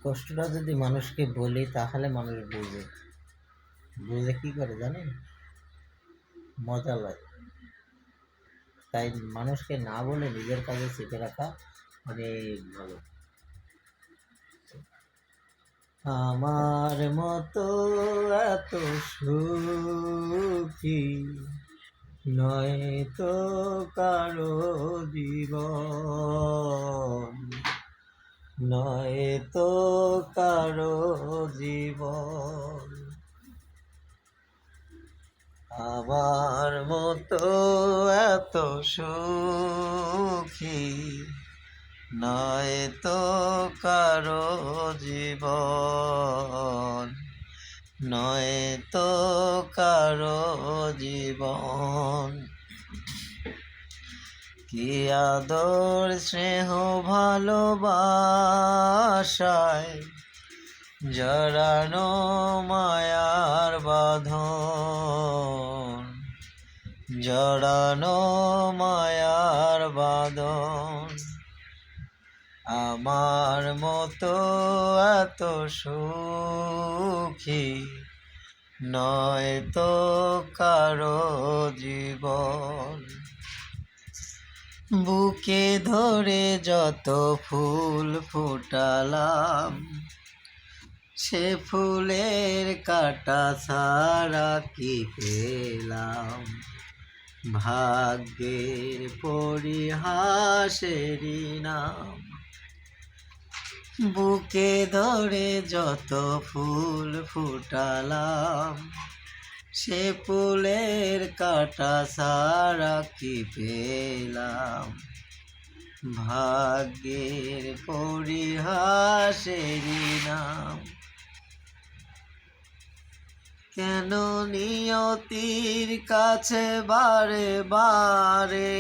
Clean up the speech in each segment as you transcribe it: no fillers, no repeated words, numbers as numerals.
কষ্টটা যদি মানুষকে বলি তাহলে মানুষ বুঝে। বুঝে কি করে জানেন? মজা লাগে। তাই মানুষকে না বলে নিজের কাছে চেপে রাখা অনেক ভালো। আমার মতো এত সুখী নয় তো কারো জীবন, নয় তো কারো জীবন। আমার মতো এত সুখী নয় তো কারো জীবন, নয় তো কারো জীবন। কি আদর স্নেহ ভালোবাসায় জড়ানো মায়ার বাঁধন, জড়ানো মায়ার বাঁধন। আমার মতো এত সুখী নয় তো কারো জীবন। বুকে ধরে যত ফুল ফোটালাম, সে ফুলের কাঁটা ছাড়া কি পেলাম? ভাগ্যের পরিহাসেরই নাম। বুকে ধরে যত ফুল ফোটালাম, সে ফুলের কাঁটা ছাড়া কি পেলাম? ভাগ্যের পরিহাসেরই নাম। কেন নিয়তির কাছে বারে বারে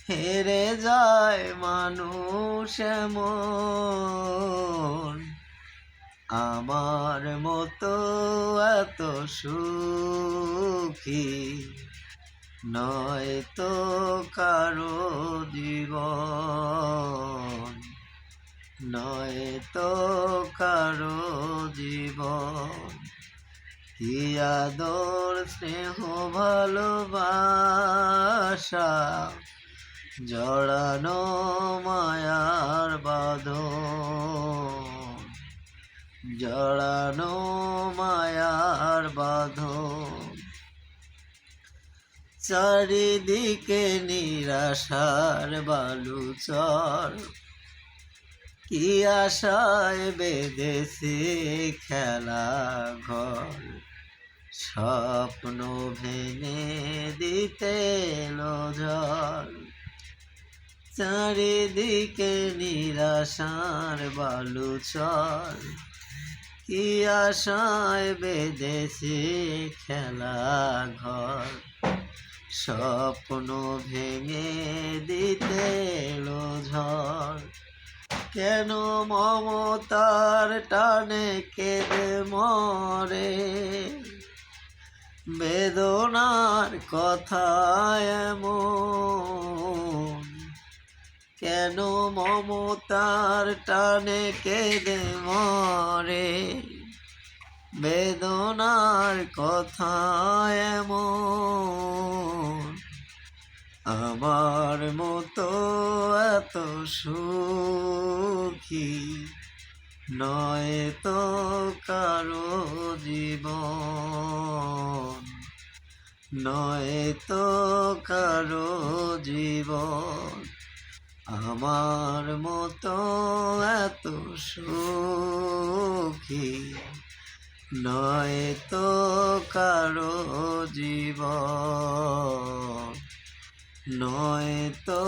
হেরে যায় মানুষ এমন? আমার মতো এত সুখী নয় তো কারো জীবন, নয় তো কারো জীবন। কি আদর স্নেহ ভালোবাসা জড়ানো মায়ার বাঁধন, জড়ানো মায়ার বাঁধন। চারিদিকে নিরাশার বালুচর, কি আশায় বেঁধেছে খেলা ঘর। স্বপ্ন ভেঙে দিতে এলো ঝড়। চারিদিকে নিরাশার বালুচর, কি আশায় বেঁধেছে খেলা ঘর। স্বপ্ন ভেঙে দিতে এলো ঝড়। কেন মমতার টানে কেঁদে মরে, বেদনার কথা এমন? কেন মমতার টানে কেঁদে মরে, বেদনার কথা এমন? আমার মতো এত সুখী নয় তো কারো জীবন, নয় তো কারো জীবন। আমার মতো এত সুখী নয় তো কারো জীবন, নয় তো